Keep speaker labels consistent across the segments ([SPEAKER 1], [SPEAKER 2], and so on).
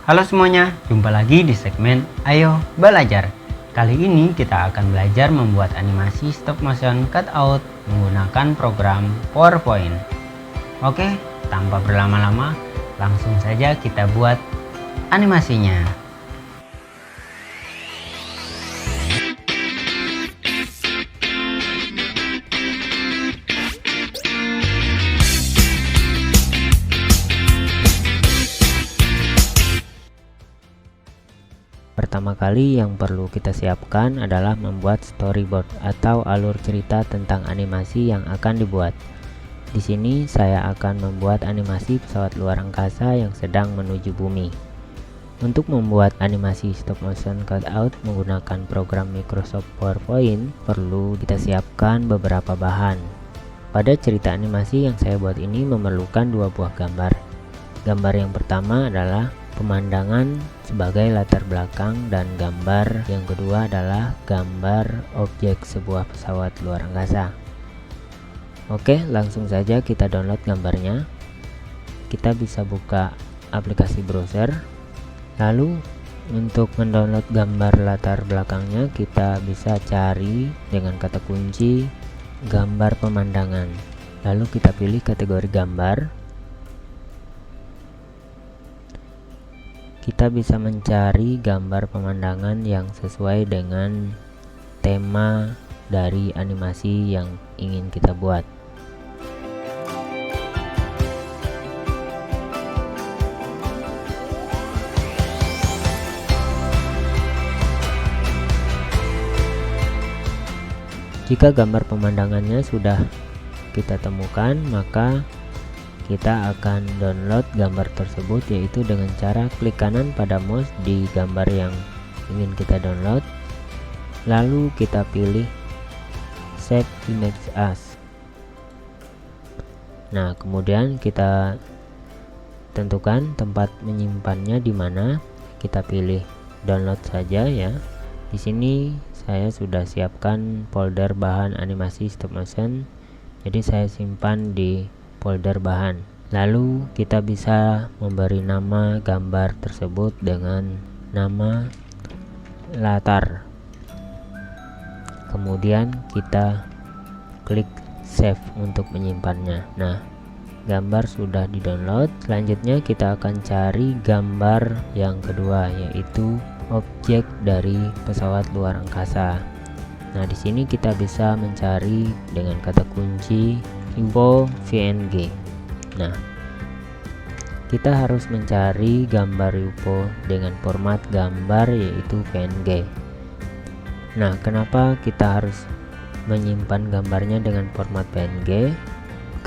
[SPEAKER 1] Halo semuanya, jumpa lagi di segmen Ayo Belajar. Kali ini kita akan belajar membuat animasi stop motion cutout menggunakan program PowerPoint. Oke, tanpa berlama-lama, langsung saja kita buat animasinya. Pertama kali yang perlu kita siapkan adalah membuat storyboard atau alur cerita tentang animasi yang akan dibuat. Di sini saya akan membuat animasi pesawat luar angkasa yang sedang menuju bumi. Untuk membuat animasi stop motion cutout menggunakan program Microsoft PowerPoint, perlu kita siapkan beberapa bahan. Pada cerita animasi yang saya buat ini memerlukan dua buah gambar. Gambar yang pertama adalah pemandangan sebagai latar belakang dan gambar yang kedua adalah gambar objek sebuah pesawat luar angkasa. Oke, langsung saja kita download gambarnya. Kita bisa buka aplikasi browser. Lalu untuk mendownload gambar latar belakangnya kita bisa cari dengan kata kunci gambar pemandangan. Lalu kita pilih kategori gambar. Kita bisa mencari gambar pemandangan yang sesuai dengan tema dari animasi yang ingin kita buat. Jika gambar pemandangannya sudah kita temukan, maka kita akan download gambar tersebut, yaitu dengan cara klik kanan pada mouse di gambar yang ingin kita download, lalu kita pilih save image as. Nah, kemudian kita tentukan tempat menyimpannya di mana. Kita pilih download saja ya. Di sini saya sudah siapkan folder bahan animasi stop motion, jadi saya simpan di folder bahan. Lalu kita bisa memberi nama gambar tersebut dengan nama latar. Kemudian kita klik save untuk menyimpannya. Nah, gambar sudah di-download. Selanjutnya kita akan cari gambar yang kedua, yaitu objek dari pesawat luar angkasa. Nah, di sini kita bisa mencari dengan kata kunci info PNG. Nah, kita harus mencari gambar UFO dengan format gambar yaitu PNG. Nah, kenapa kita harus menyimpan gambarnya dengan format PNG?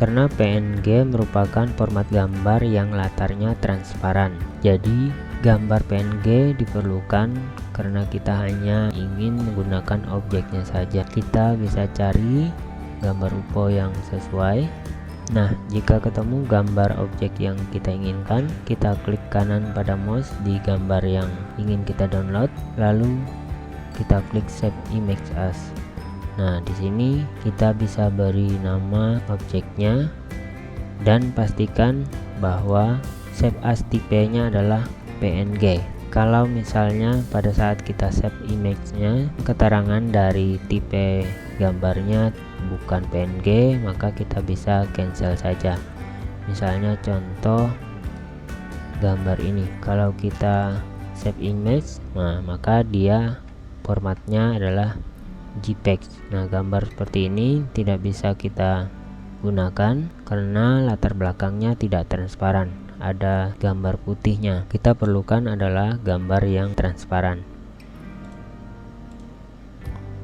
[SPEAKER 1] Karena PNG merupakan format gambar yang latarnya transparan. Jadi, gambar PNG diperlukan karena kita hanya ingin menggunakan objeknya saja. Kita bisa cari gambar UFO yang sesuai. Nah, jika ketemu gambar objek yang kita inginkan, kita klik kanan pada mouse di gambar yang ingin kita download, lalu kita klik save image as. Nah, di sini kita bisa beri nama objeknya dan pastikan bahwa save as tipenya adalah PNG. Kalau misalnya pada saat kita save image-nya keterangan dari tipe gambarnya bukan PNG, maka kita bisa cancel saja. Misalnya contoh gambar ini, kalau kita save image, nah maka dia formatnya adalah JPEG. Nah, gambar seperti ini tidak bisa kita gunakan karena latar belakangnya tidak transparan, ada gambar putihnya. Kita perlukan adalah gambar yang transparan.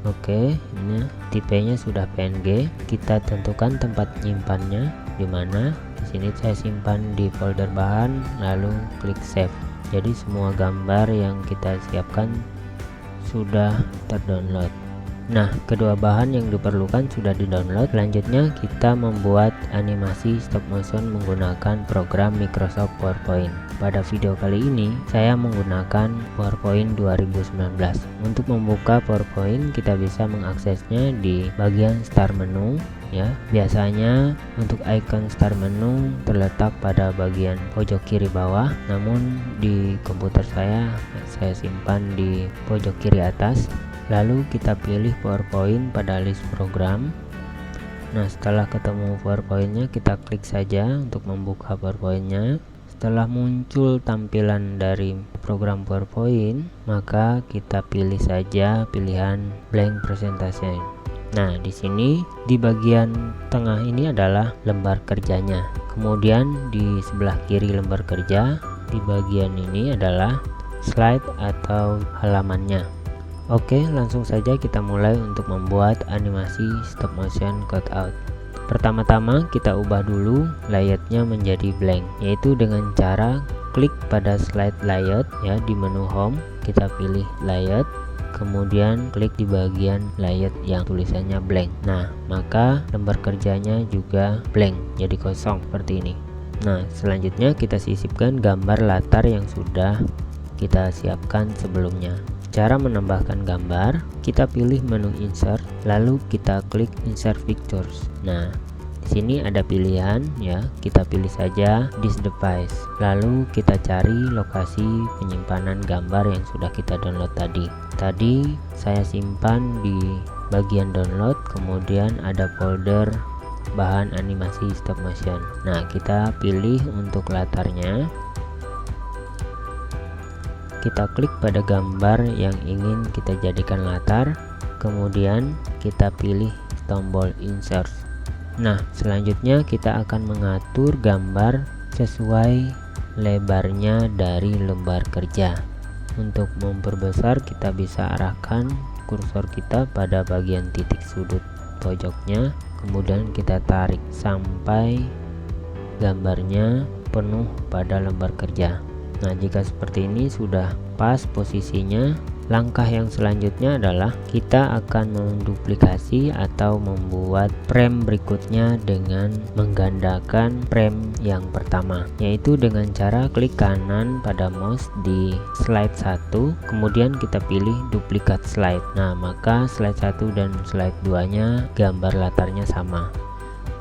[SPEAKER 1] Oke, ini tipenya sudah PNG. Kita tentukan tempat nyimpannya di mana. Di sini saya simpan di folder bahan, lalu klik save. Jadi semua gambar yang kita siapkan sudah terdownload. Nah, kedua bahan yang diperlukan sudah di-download. Selanjutnya kita membuat animasi stop motion menggunakan program Microsoft PowerPoint. Pada video kali ini saya menggunakan PowerPoint 2019. Untuk membuka PowerPoint kita bisa mengaksesnya di bagian Start menu ya. Biasanya untuk icon Start menu terletak pada bagian pojok kiri bawah, namun di komputer saya simpan di pojok kiri atas. Lalu kita pilih PowerPoint pada list program. Nah, setelah ketemu PowerPoint-nya kita klik saja untuk membuka PowerPoint-nya. Setelah muncul tampilan dari program PowerPoint, maka kita pilih saja pilihan blank presentation. Nah, di sini di bagian tengah ini adalah lembar kerjanya. Kemudian di sebelah kiri lembar kerja, di bagian ini adalah slide atau halamannya. Oke, langsung saja kita mulai untuk membuat animasi stop motion cutout. Pertama-tama kita ubah dulu layoutnya menjadi blank, yaitu dengan cara klik pada slide layout ya, di menu home kita pilih layout, kemudian klik di bagian layout yang tulisannya blank. Nah, maka lembar kerjanya juga blank, jadi kosong seperti ini. Nah, selanjutnya kita sisipkan gambar latar yang sudah kita siapkan sebelumnya. Cara menambahkan gambar, kita pilih menu insert, lalu kita klik insert pictures. Nah, di sini ada pilihan ya, kita pilih saja this device. Lalu kita cari lokasi penyimpanan gambar yang sudah kita download tadi. Tadi saya simpan di bagian download, kemudian ada folder bahan animasi stop motion. Nah, kita pilih untuk latarnya. Kita klik pada gambar yang ingin kita jadikan latar, kemudian kita pilih tombol insert. Nah, selanjutnya kita akan mengatur gambar sesuai lebarnya dari lembar kerja. Untuk memperbesar kita bisa arahkan kursor kita pada bagian titik sudut pojoknya, kemudian kita tarik sampai gambarnya penuh pada lembar kerja. Nah, jika seperti ini sudah pas posisinya, langkah yang selanjutnya adalah kita akan menduplikasi atau membuat frame berikutnya dengan menggandakan frame yang pertama, yaitu dengan cara klik kanan pada mouse di slide 1, kemudian kita pilih duplikat slide. Nah, maka slide 1 dan slide 2 nya gambar latarnya sama.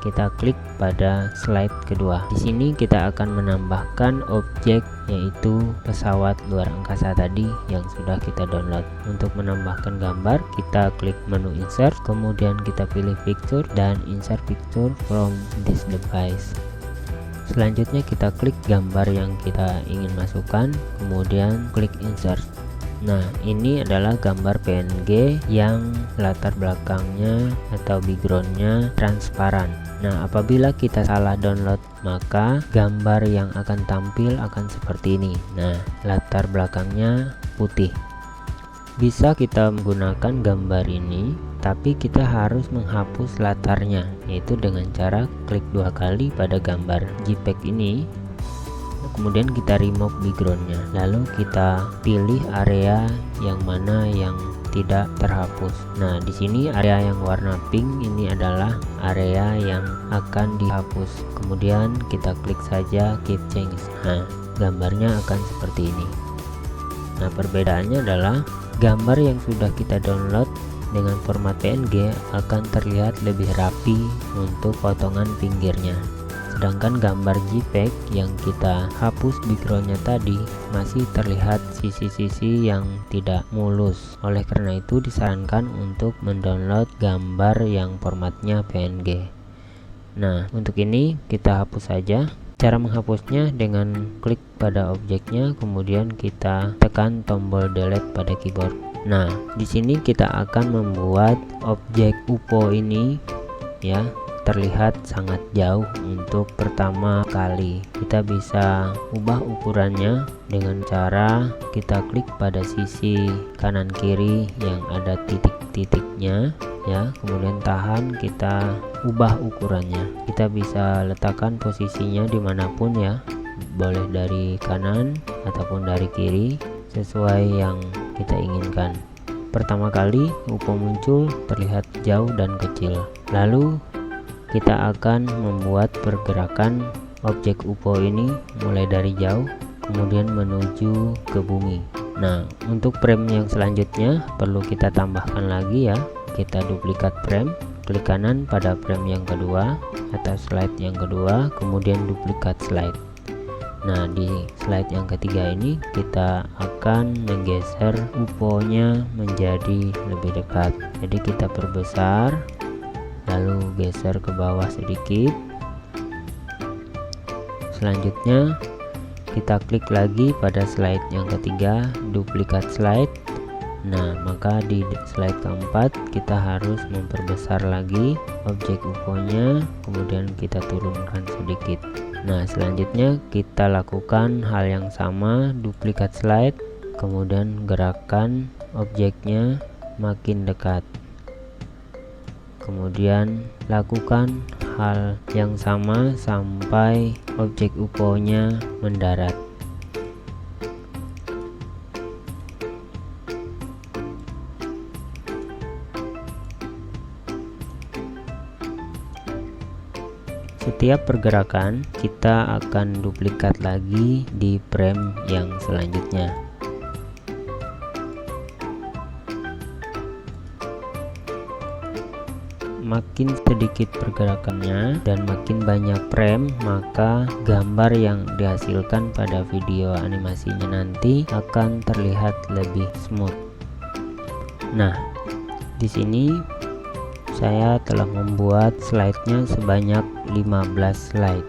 [SPEAKER 1] Kita klik pada slide kedua. Di sini kita akan menambahkan objek, yaitu pesawat luar angkasa tadi yang sudah kita download. Untuk menambahkan gambar, kita klik menu insert, kemudian kita pilih picture dan insert picture from this device. Selanjutnya kita klik gambar yang kita ingin masukkan, kemudian klik insert. Nah, ini adalah gambar PNG yang latar belakangnya atau backgroundnya transparan. Nah, apabila kita salah download, maka gambar yang akan tampil akan seperti ini. Nah, latar belakangnya putih. Bisa kita menggunakan gambar ini, tapi kita harus menghapus latarnya, yaitu dengan cara klik 2 kali pada gambar JPEG ini. Kemudian kita remove backgroundnya, lalu kita pilih area yang mana yang tidak terhapus. Nah, di sini area yang warna pink ini adalah area yang akan dihapus. Kemudian kita klik saja keep change. Nah, gambarnya akan seperti ini. Nah, perbedaannya adalah gambar yang sudah kita download dengan format PNG akan terlihat lebih rapi untuk potongan pinggirnya. Sedangkan gambar JPEG yang kita hapus backgroundnya tadi masih terlihat sisi-sisi yang tidak mulus. Oleh karena itu disarankan untuk mendownload gambar yang formatnya PNG. Nah, untuk ini kita hapus saja. Cara menghapusnya dengan klik pada objeknya, kemudian kita tekan tombol delete pada keyboard. Nah, di sini kita akan membuat objek UFO ini ya terlihat sangat jauh. Untuk pertama kali kita bisa ubah ukurannya dengan cara kita klik pada sisi kanan kiri yang ada titik-titiknya ya, kemudian tahan, kita ubah ukurannya. Kita bisa letakkan posisinya dimanapun ya, boleh dari kanan ataupun dari kiri sesuai yang kita inginkan. pertama kali UFO muncul terlihat jauh dan kecil. Lalu kita akan membuat pergerakan objek UFO ini mulai dari jauh kemudian menuju ke bumi. Nah, untuk frame yang selanjutnya perlu kita tambahkan lagi ya. Kita duplikat frame, klik kanan pada frame yang kedua atau slide yang kedua, kemudian duplikat slide. Nah, di slide yang ketiga ini kita akan menggeser UFO-nya menjadi lebih dekat. Jadi kita perbesar, lalu geser ke bawah sedikit. Selanjutnya kita klik lagi pada slide yang ketiga, duplikat slide. Nah, maka di slide keempat kita harus memperbesar lagi objek UFO-nya, kemudian kita turunkan sedikit. Nah, selanjutnya kita lakukan hal yang sama, duplikat slide, kemudian gerakan objeknya makin dekat. Kemudian lakukan hal yang sama sampai objek UFO-nya mendarat. Setiap pergerakan kita akan duplikat lagi di frame yang selanjutnya. Makin sedikit pergerakannya dan makin banyak frame, maka gambar yang dihasilkan pada video animasinya nanti akan terlihat lebih smooth. Nah, di sini saya telah membuat slide-nya sebanyak 15 slide.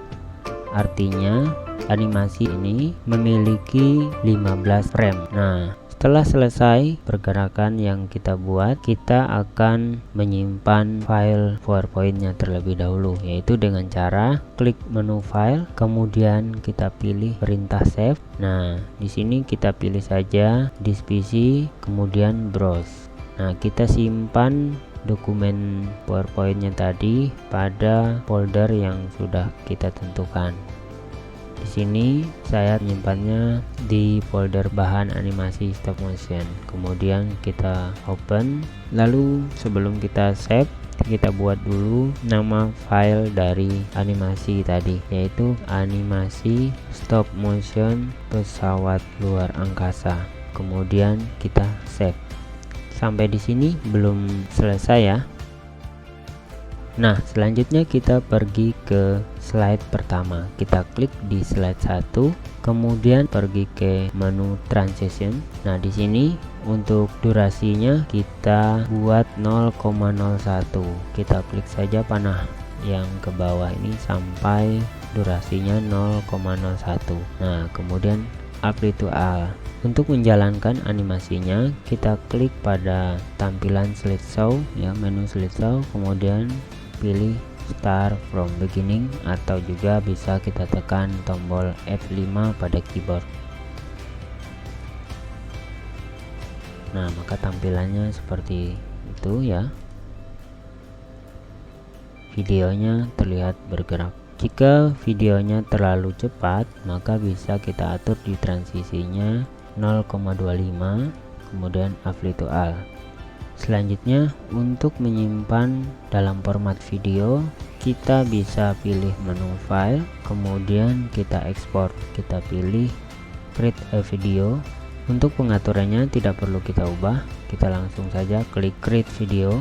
[SPEAKER 1] Artinya animasi ini memiliki 15 frame. Nah, setelah selesai pergerakan yang kita buat, kita akan menyimpan file PowerPoint-nya terlebih dahulu, yaitu dengan cara klik menu file, kemudian kita pilih perintah save. Nah, di sini kita pilih saja disk PC, kemudian browse. Nah, kita simpan dokumen PowerPoint-nya tadi pada folder yang sudah kita tentukan. Di sini saya menyimpannya di folder bahan animasi stop motion. Kemudian kita open. Lalu sebelum kita save, kita buat dulu nama file dari animasi tadi, yaitu animasi stop motion pesawat luar angkasa. Kemudian kita save. Sampai di sini belum selesai ya. Nah, selanjutnya kita pergi ke slide pertama. Kita klik di slide 1, kemudian pergi ke menu transition. Nah, di sini untuk durasinya kita buat 0,01. Kita klik saja panah yang ke bawah ini sampai durasinya 0,01. Nah, kemudian apply to all. Untuk menjalankan animasinya, kita klik pada tampilan slideshow ya, menu slideshow, kemudian pilih start from beginning, atau juga bisa kita tekan tombol F5 pada keyboard. Nah, maka tampilannya seperti itu ya. Videonya terlihat bergerak. Jika videonya terlalu cepat, maka bisa kita atur di transisinya 0,25, kemudian apply to all. Selanjutnya, untuk menyimpan dalam format video, kita bisa pilih menu file, kemudian kita ekspor. Kita pilih create a video. Untuk pengaturannya tidak perlu kita ubah, kita langsung saja klik create video.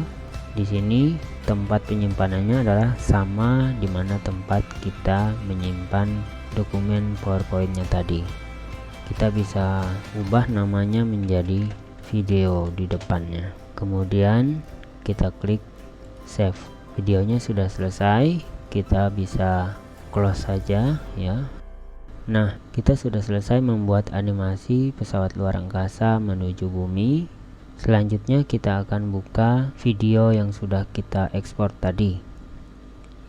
[SPEAKER 1] Di sini tempat penyimpanannya adalah sama di mana tempat kita menyimpan dokumen PowerPoint-nya tadi. Kita bisa ubah namanya menjadi video di depannya. Kemudian kita klik save. Videonya sudah selesai, kita bisa close saja ya. Nah, kita sudah selesai membuat animasi pesawat luar angkasa menuju bumi. Selanjutnya kita akan buka video yang sudah kita ekspor tadi,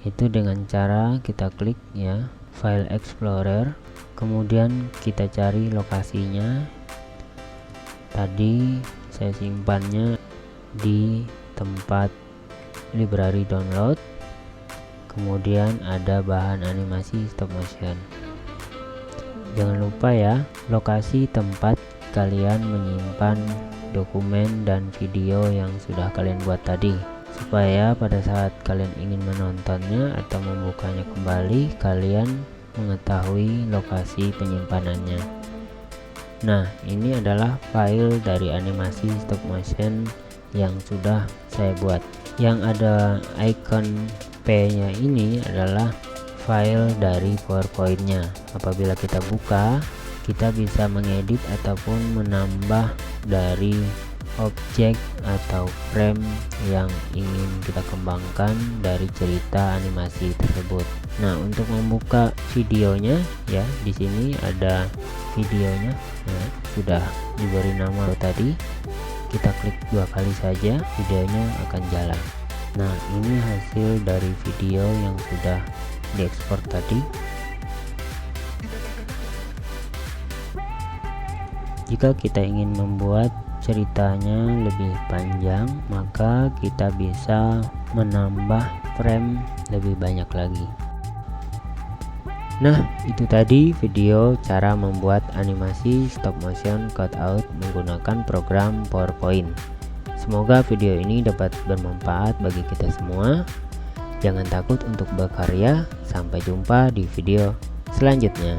[SPEAKER 1] itu dengan cara kita klik ya file explorer, kemudian kita cari lokasinya. Tadi saya simpannya di tempat library download, kemudian ada bahan animasi stop motion. Jangan lupa ya, lokasi tempat kalian menyimpan dokumen dan video yang sudah kalian buat tadi, supaya pada saat kalian ingin menontonnya atau membukanya kembali, kalian mengetahui lokasi penyimpanannya. Nah, ini adalah file dari animasi stop motion yang sudah saya buat. Yang ada icon P nya ini adalah file dari PowerPoint-nya. Apabila kita buka, kita bisa mengedit ataupun menambah dari objek atau frame yang ingin kita kembangkan dari cerita animasi tersebut. Nah, untuk membuka videonya ya, di sini ada videonya. Nah, sudah diberi nama tadi. Kita klik 2 kali saja, videonya akan jalan. Nah, ini hasil dari video yang sudah diekspor tadi. Jika kita ingin membuat ceritanya lebih panjang, maka kita bisa menambah frame lebih banyak lagi. Nah, itu tadi video cara membuat animasi stop motion cutout menggunakan program PowerPoint. Semoga video ini dapat bermanfaat bagi kita semua. Jangan takut untuk berkarya. Sampai jumpa di video selanjutnya.